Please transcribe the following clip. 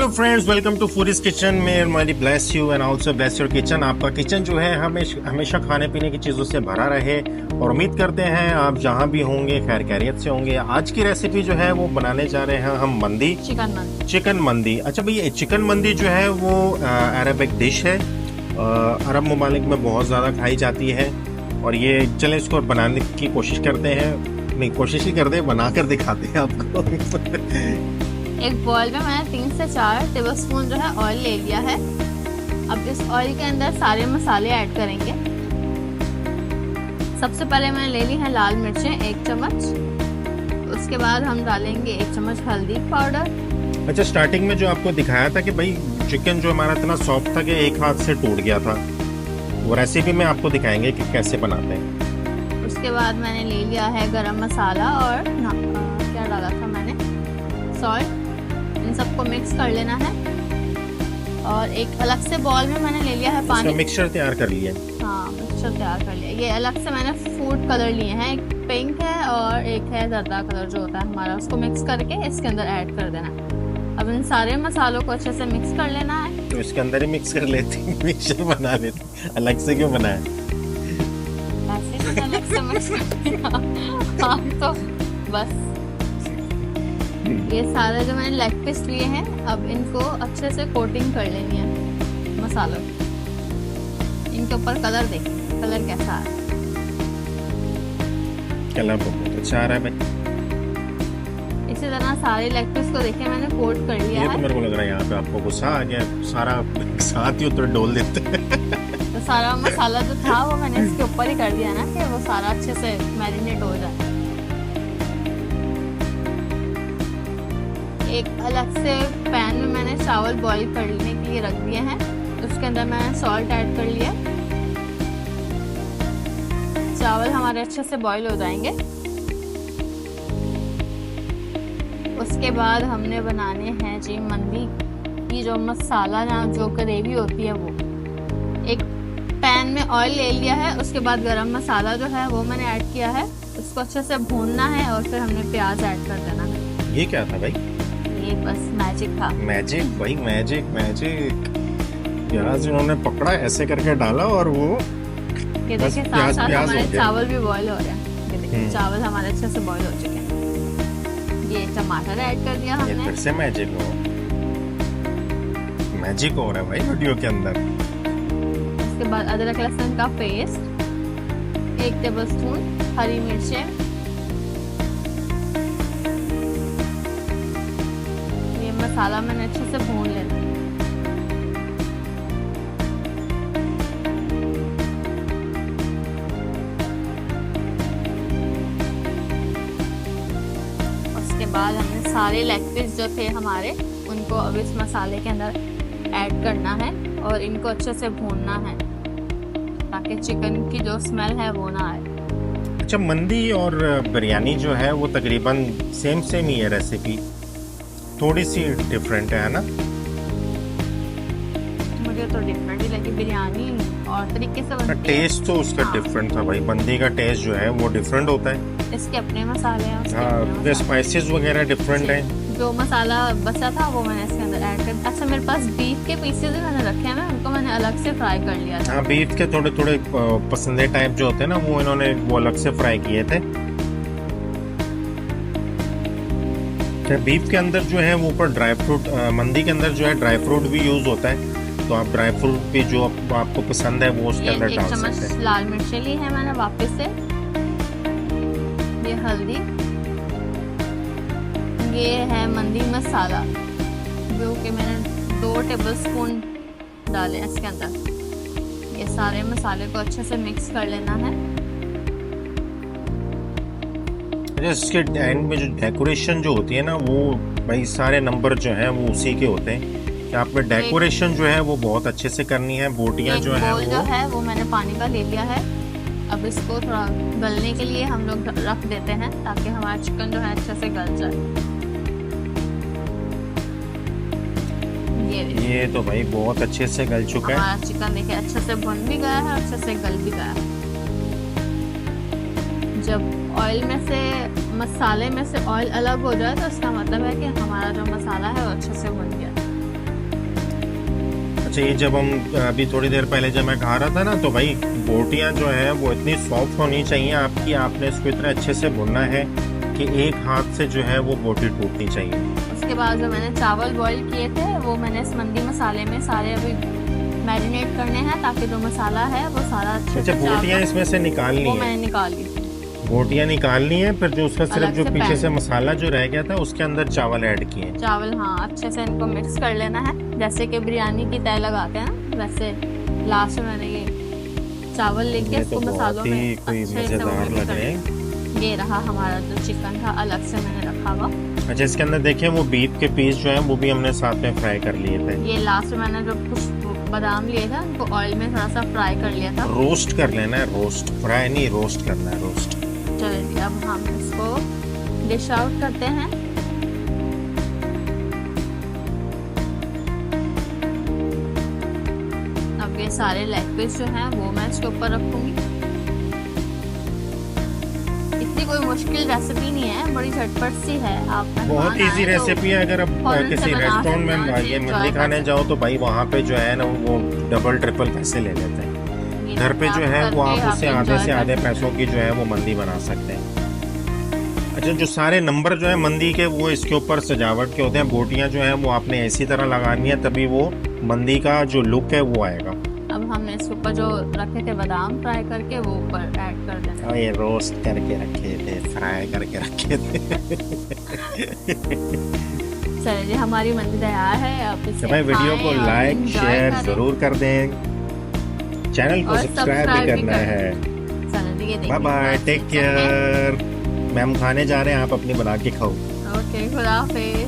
Hello friends, welcome to foodies kitchen में हमारी bless you and also bless your kitchen. आपका kitchen जो है हमेशा खाने पीने की चीज़ों से भरा रहे और उम्मीद करते हैं आप जहां भी होंगे खैर खैरियत से होंगे। आज की रेसिपी जो है वो बनाने जा रहे हैं हम मंदी, चिकन मंदी। अच्छा भाई, चिकन मंदी जो है वो अरबिक डिश है, अरब ममालिक में बहुत ज़्यादा खाई जाती है। और ये चले इसको बनाने की कोशिश करते हैं, नहीं कोशिश ही करते, बना कर दिखाते हैं आपको। एक बॉल में मैंने 3 से 4 टेबलस्पून जो है ऑयल ले लिया है। अब इस ऑयल के अंदर सारे मसाले ऐड करेंगे। सबसे पहले मैंने ले ली है लाल मिर्चें 1 चम्मच। उसके बाद हम डालेंगे 1 चम्मच हल्दी पाउडर। अच्छा, स्टार्टिंग में जो आपको दिखाया था कि भाई चिकन जो हमारा इतना सॉफ्ट था कि एक हाथ से टूट गया था, वो रेसिपी में आपको दिखाएंगे कि कैसे बनाते हैं। उसके बाद मैंने ले लिया है गरम मसाला और क्या डाला था मैंने, सॉल्ट। इन सबको मिक्स कर लेना है। और एक अलग से बॉल में मैंने ले लिया है पानी। मिक्सचर तैयार कर लिया। हाँ, मिक्सचर तैयार कर लिया। ये अलग से मैंने फूड कलर लिए हैं, एक पिंक है और एक है जर्दा कलर जो होता है हमारा, उसको मिक्स करके इसके अंदर ऐड कर देना है। अब इन सारे मसालों को अच्छे से मिक्स कर लेना है। तो इसके अंदर ही मिक्स कर लेती, मिक्सचर बना लेती, अलग से क्यों बनाया? ऐसे तो अलग से मिक्स कर हाँ, तो बस ये सारे जो मैंने लेग पीस लिए हैं, अब इनको अच्छे से कोटिंग कर लेनी है मसालों की। इनके ऊपर कलर देखिए, कलर कैसा है। कलर बहुत अच्छा आ रहा है भाई। इसी तरह सारे लेग पीस को देखिए मैंने कोट कर लिया ये है। तो मेरे को लग रहा है यहाँ पे आपको गुस्सा आ गया, सारा साथ ही उतर डोल देते हैं। तो सारा मसाला जो था वो मैंने इसके ऊपर ही कर दिया ना, कि वो सारा अच्छे से मैरिनेट हो जाए। एक अलग से पैन में मैंने चावल बॉईल करने के लिए रख दिए हैं। उसके अंदर मैंने सॉल्ट ऐड कर लिया। चावल हमारे अच्छे से बॉईल हो जाएंगे। उसके बाद हमने बनाने हैं जी मंदी की जो मसाला ना, जो ग्रेवी होती है वो। एक पैन में ऑयल ले लिया है। उसके बाद गरम मसाला जो है वो मैंने ऐड किया है। उसको अच्छे से भूनना है और फिर हमने प्याज ऐड कर देना है। ये क्या था भाई? ये बस मैजिक था। मैजिक भाई, मैजिक मैजिक। प्याज इन्होंने पकड़ा, ऐसे करके डाला और वो ये देखिए साथ साथ हमारे चावल भी बॉईल हो रहे हैं। ये देखिए चावल हमारे अच्छे से बॉईल हो चुके हैं। ये टमाटर ऐड कर दिया हमने। ये फिर से मैजिक हो रहा है भाई वीडियो के अंदर। उसके बाद अदरक लहसुन का पेस्ट 1 टेबलस्पून, हरी मिर्चें, ये मसाला मैंने अच्छे से भून लेना। उसके बाद हमने सारे लेग पीस जो थे हमारे, उनको अब इस मसाले के अंदर ऐड करना है और इनको अच्छे से भूनना है ताकि चिकन की जो स्मेल है वो ना आए। अच्छा, मंदी और बिरयानी जो है वो तकरीबन सेम ही है रेसिपी, थोड़ी सी डिफरेंट है ना? मुझे तो डिफरेंट ही लगी बिरयानी, और तरीके से बनती है। टेस्ट तो उसका डिफरेंट था भाई। मंदी का टेस्ट जो है वो डिफरेंट होता है। इसके अपने मसाले हैं, उसके हाँ, अपने मसाले। स्पाइसेस वगैरह डिफरेंट हैं। जो मसाला बचा था वो मैंने इसके अंदर ऐड कर। अच्छा, मेरे पास बीफ के पीसेज भी मैंने रखे हैं, उनको मैंने अलग से फ्राई कर लिया था। हाँ, बीफ के थोड़े थोड़े पसंदे टाइप जो होते हैं ना, वो इन्होंने वो अलग से फ्राई किए थे। बीफ के अंदर जो है वो ऊपर ड्राई फ्रूट, मंदी के अंदर जो है ड्राई फ्रूट भी यूज होता है, तो आप ड्राई फ्रूट भी जो आपको पसंद है वो उसके अंदर डाल सकते हैं। 1 चम्मच लाल मिर्चें ली है मैंने वापस से। ये हल्दी, ये है मंदी मसाला जो कि मैंने 2 टेबलस्पून डाले हैं इसके अंदर। ये सारे मसाले को अच्छे से मिक्स कर लेना है। इसके एंड में जो डेकोरेशन जो होती है ना, वो भाई सारे नंबर जो हैं वो उसी के होते हैं कि आपने डेकोरेशन जो है वो बहुत अच्छे से करनी है। बोटियां जो है वो मैंने पानी का ले लिया है। अब इसको थोड़ा गलने के लिए हम लोग रख देते हैं ताकि हमारा चिकन जो है अच्छे से गल जाए। ये तो भाई बहुत अच्छे से गल चुका है। हमारा चिकन देखिए अच्छे से भुन भी गया है, अच्छे से गल भी गया है। जब ऑयल में से, मसाले में से ऑयल अलग हो जाए तो इसका मतलब है कि हमारा जो मसाला है वो अच्छे से भुन गया। अच्छा, ये जब हम अभी थोड़ी देर पहले जब मैं खा रहा था ना, तो भाई बोटियां जो है वो इतनी सॉफ्ट होनी चाहिए आपकी, आपने इसको इतना अच्छे से भुनना है कि एक हाथ से जो है वो बोटी टूटनी चाहिए। उसके बाद जो मैंने चावल बॉईल किए थे वो मैंने इस मंदी मसाले में सारे अभी मैरिनेट करने हैं, ताकि जो मसाला है वो सारा अच्छे अच्छा, से बोटियां इसमें से निकालनी वो है? मैंने निकाल ली। बोटियां निकालनी है, फिर जो उसका सिर्फ अलग जो से पीछे पैन से मसाला जो रह गया था उसके अंदर चावल ऐड किए। चावल, हाँ, अच्छे से इनको मिक्स कर लेना है, जैसे कि बिरयानी की तय लगाते हैं ना, वैसे लास्ट में मैंने ये चावल लेके ये इसको तो मसालों बहुत ही में कोई अच्छे से वो मजेदार मिक्स लग कर रहे लिया। हैं। ये रहा हमारा जो चिकन था, अलग से मैंने रखा हुआ। अच्छा, इसके अंदर देखिए वो बीफ के पीस जो है वो भी हमने साथ में फ्राई कर लिए थे। ये लास्ट में मैंने जो कुछ बादाम लिए था उनको ऑयल में थोड़ा सा फ्राई कर लिया था। रोस्ट कर लेना है, रोस्ट, फ्राई नहीं, रोस्ट करना है, रोस्ट। चलिए अब हम इसको डिश आउट करते हैं। अब ये सारे लेग पीस जो हैं वो मैं इसके ऊपर रखूंगी। इतनी कोई मुश्किल रेसिपी नहीं है, बड़ी झटपट सी है। आप बहुत इजी रेसिपी है। अगर आप फौरन से किसी बना रेस्टोरेंट सकते में हैं, ये enjoy मंदी कर खाने सकते जाओ तो भाई वहाँ पे जो है ना वो डबल ट्रिपल पैसे ले लेते हैं। हैं। घर पे जो है वो आप करके उससे आप आधे enjoy से आधे कर पैसों की जो है वो मंदी बना सकते हैं। अच्छा, जो सारे नंबर जो है मंदी के वो इसके ऊपर सजावट के होते हैं। बोटियां जो है वो आपने ऐसी तरह लगानी है, तभी वो मंदी का जो लुक है वो आएगा। अब हमने इसके ऊपर जो रखे थे बादाम फ्राई करके वो ऊपर ऐड कर देना। और ये रोस्ट करके रखे थे, फ्राई करके रखे थे। चलिए जी, हमारी मंदी तैयार है। अब इसे तो भाई वीडियो को खाएं और लाइक enjoy शेयर करें। जरूर कर दें, चैनल को और सब्सक्राइब भी सब्सक्राइब भी करना करें। है। चलिए जी, ये देखिए बाय बाय, कैसे टेक चिकन है। केयर। मैम खाने जा रहे हैं, आप अपनी बना के खाओ। ओके, खुदा हाफिज।